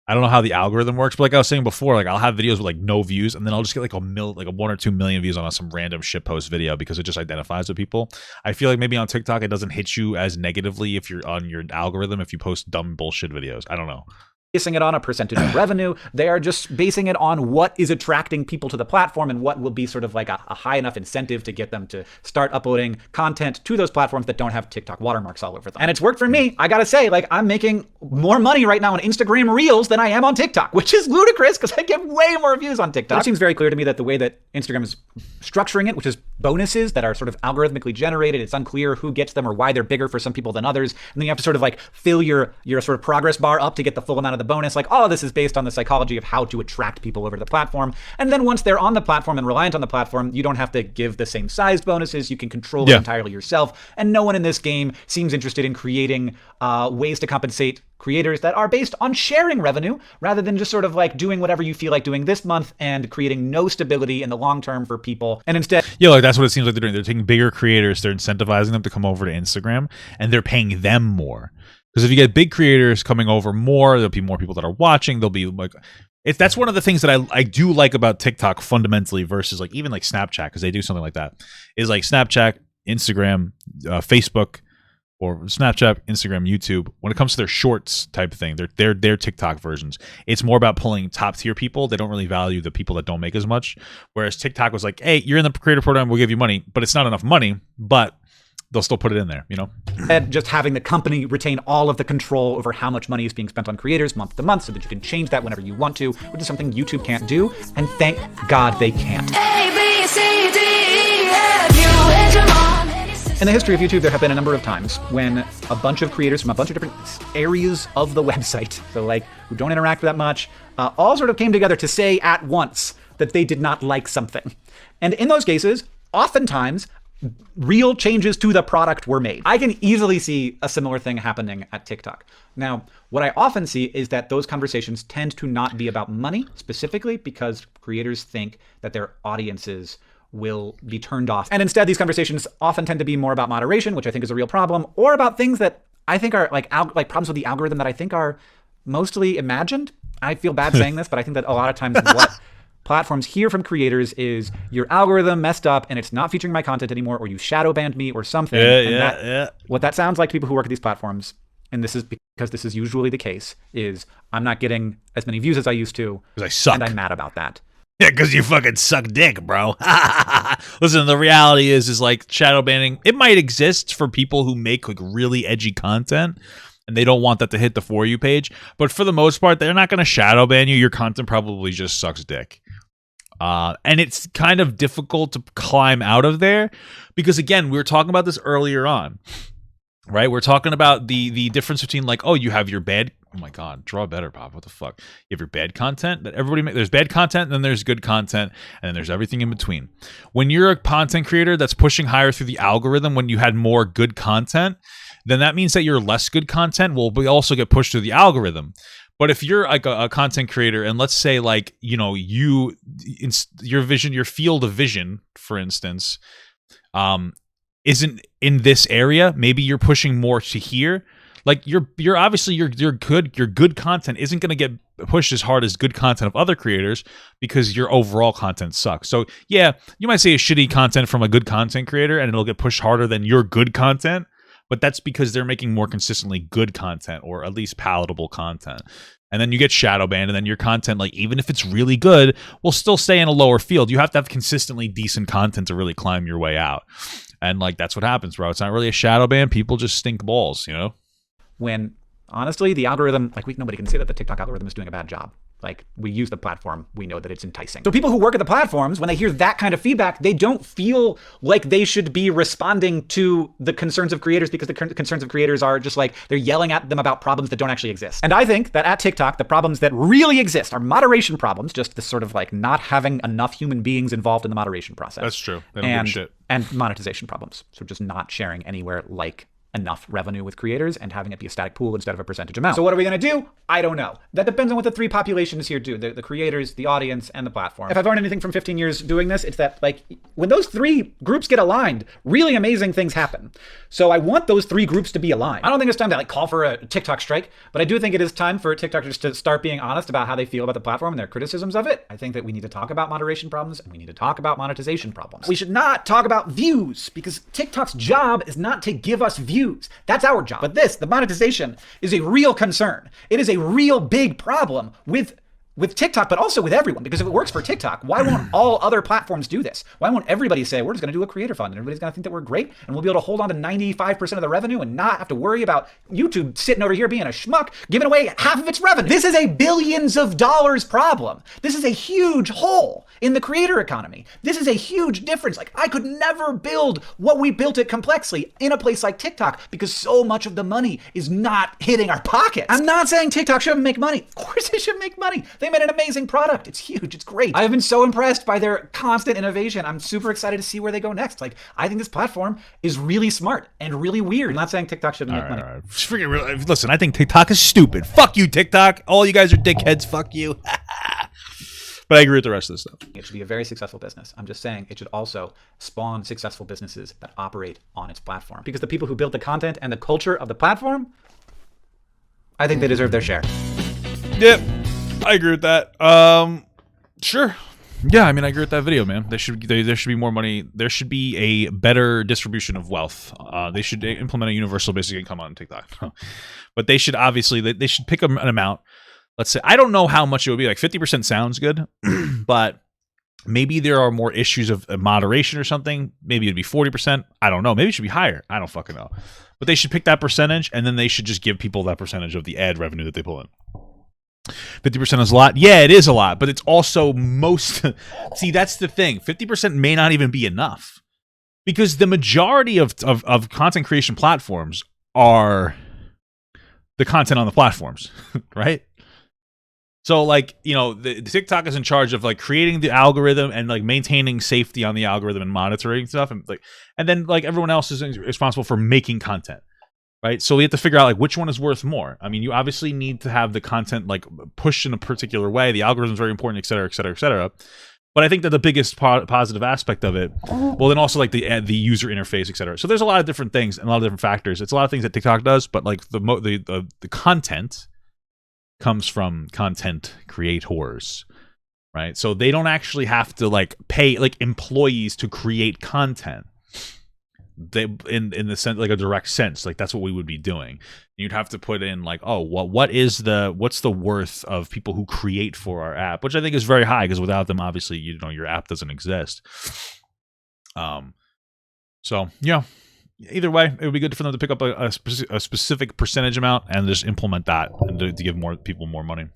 I don't know how the algorithm works, but like I was saying before, like I'll have videos with like no views, and then I'll just get like a 1 or 2 million views on some random shitpost video because it just identifies with people. I feel like maybe on TikTok it doesn't hit you as negatively if you're on your algorithm if you post dumb bullshit videos. I don't know. Basing it on a percentage of revenue. They are just basing it on what is attracting people to the platform and what will be sort of like a high enough incentive to get them to start uploading content to those platforms that don't have TikTok watermarks all over them. And it's worked for me. I gotta say, like, I'm making more money right now on Instagram Reels than I am on TikTok, which is ludicrous because I get way more views on TikTok. It seems very clear to me that the way that Instagram is structuring it, which is bonuses that are sort of algorithmically generated, it's unclear who gets them or why they're bigger for some people than others. And then you have to sort of like fill your sort of progress bar up to get the full amount of the bonus. Like, all of this is based on the psychology of how to attract people over to the platform. And then once they're on the platform and reliant on the platform, you don't have to give the same sized bonuses. You can control it entirely yourself. And no one in this game seems interested in creating ways to compensate creators that are based on sharing revenue rather than just sort of like doing whatever you feel like doing this month and creating no stability in the long term for people. And instead, like that's what it seems like they're doing. They're taking bigger creators, they're incentivizing them to come over to Instagram, and they're paying them more. Because if you get big creators coming over more, there'll be more people that are watching. There'll be like, that's one of the things that I do like about TikTok fundamentally versus like even like Snapchat, because they do something like that. Is like Snapchat, Instagram, Facebook, or Snapchat, Instagram, YouTube. When it comes to their shorts type thing, they're TikTok versions. It's more about pulling top tier people. They don't really value the people that don't make as much. Whereas TikTok was like, hey, you're in the creator program, we'll give you money, but it's not enough money, but they'll still put it in there, you know? And just having the company retain all of the control over how much money is being spent on creators month to month so that you can change that whenever you want to, which is something YouTube can't do. And thank God they can't. And In the history of YouTube, there have been a number of times when a bunch of creators from a bunch of different areas of the website, so like who don't interact that much, all sort of came together to say at once that they did not like something. And in those cases, oftentimes, real changes to the product were made. I can easily see a similar thing happening at TikTok. Now, what I often see is that those conversations tend to not be about money specifically because creators think that their audiences will be turned off. And instead, these conversations often tend to be more about moderation, which I think is a real problem, or about things that I think are like problems with the algorithm that I think are mostly imagined. I feel bad saying this, but I think that a lot of times what platforms hear from creators is your algorithm messed up and it's not featuring my content anymore, or you shadow banned me or something. What that sounds like to people who work at these platforms, and this is because this is usually the case, is I'm not getting as many views as I used to. Because I suck. And I'm mad about that. Yeah, because you fucking suck dick, bro. Listen, the reality is like shadow banning, it might exist for people who make like really edgy content and they don't want that to hit the For You page. But for the most part, they're not going to shadow ban you. Your content probably just sucks dick. And it's kind of difficult to climb out of there because, again, we were talking about this earlier on, right? We're talking about the difference between like, oh, you have your bad. Oh my God, draw better, Bob. What the fuck? You have your bad content that everybody makes. There's bad content, and then there's good content, and then there's everything in between. When you're a content creator that's pushing higher through the algorithm, when you had more good content, then that means that your less good content will also get pushed through the algorithm. But if you're like a content creator, and let's say like, you know, your vision, your field of vision, for instance, isn't in this area, maybe you're pushing more to here. Like you're obviously your good content isn't going to get pushed as hard as good content of other creators because your overall content sucks. So yeah, you might say a shitty content from a good content creator and it'll get pushed harder than your good content, but that's because they're making more consistently good content or at least palatable content. And then you get shadow banned, and then your content, like even if it's really good, will still stay in a lower field. You have to have consistently decent content to really climb your way out. And like that's what happens, bro. It's not really a shadow ban. People just stink balls, you know? When honestly, the algorithm, like nobody can say that the TikTok algorithm is doing a bad job. Like we use the platform, we know that it's enticing. So people who work at the platforms, when they hear that kind of feedback, they don't feel like they should be responding to the concerns of creators because the concerns of creators are just like they're yelling at them about problems that don't actually exist. And I think that at TikTok, the problems that really exist are moderation problems, just this sort of like not having enough human beings involved in the moderation process. That's true. They don't give a shit. And monetization problems. So just not sharing anywhere like enough revenue with creators and having it be a static pool instead of a percentage amount. So what are we going to do? I don't know. That depends on what the three populations here do, the creators, the audience, and the platform. If I've learned anything from 15 years doing this, it's that like when those three groups get aligned, really amazing things happen. So I want those three groups to be aligned. I don't think it's time to like call for a TikTok strike, but I do think it is time for TikTokers to start being honest about how they feel about the platform and their criticisms of it. I think that we need to talk about moderation problems and we need to talk about monetization problems. We should not talk about views because TikTok's job is not to give us views. That's our job. But the monetization is a real concern. It is a real big problem with TikTok, but also with everyone, because if it works for TikTok, why won't all other platforms do this? Why won't everybody say, we're just going to do a creator fund and everybody's going to think that we're great and we'll be able to hold on to 95% of the revenue and not have to worry about YouTube sitting over here being a schmuck, giving away half of its revenue. This is a billions of dollars problem. This is a huge hole in the creator economy. This is a huge difference. Like I could never build what we built it complexly in a place like TikTok because so much of the money is not hitting our pockets. I'm not saying TikTok shouldn't make money. Of course it should make money. They made an amazing product. It's huge. It's great. I've been so impressed by their constant innovation. I'm super excited to see where they go next. Like, I think this platform is really smart and really weird. I'm not saying TikTok shouldn't make money. All right. Listen, I think TikTok is stupid. Fuck you, TikTok. All you guys are dickheads. Fuck you. But I agree with the rest of this stuff. It should be a very successful business. I'm just saying it should also spawn successful businesses that operate on its platform. Because the people who built the content and the culture of the platform, I think they deserve their share. Yep. I agree with that. Sure. Yeah, I mean, I agree with that video, man. There should be more money. There should be a better distribution of wealth. They should implement a universal basic income on TikTok. But they should obviously, they should pick an amount. Let's say, I don't know how much it would be. Like 50% sounds good, but maybe there are more issues of moderation or something. Maybe it'd be 40%. I don't know. Maybe it should be higher. I don't fucking know. But they should pick that percentage, and then they should just give people that percentage of the ad revenue that they pull in. 50% is a lot. Yeah, it is a lot, but it's also most. See, that's the thing. 50% may not even be enough. Because the majority of content creation platforms are the content on the platforms, right? So like, you know, the TikTok is in charge of like creating the algorithm and like maintaining safety on the algorithm and monitoring stuff, and then like everyone else is responsible for making content, right? So we have to figure out like which one is worth more. I mean, you obviously need to have the content like pushed in a particular way. The algorithm is very important, et cetera, et cetera, et cetera. But I think that the biggest positive aspect of it, well, then also like the user interface, et cetera. So there's a lot of different things and a lot of different factors. It's a lot of things that TikTok does, but like the content comes from content creators, right? So they don't actually have to like pay like employees to create content. They in the sense, like a direct sense, like that's what we would be doing. You'd have to put in like, oh, what's the worth of people who create for our app, which I think is very high, because without them, obviously, you know, your app doesn't exist. So yeah, either way, it would be good for them to pick up a specific percentage amount and just implement that and to give more people more money.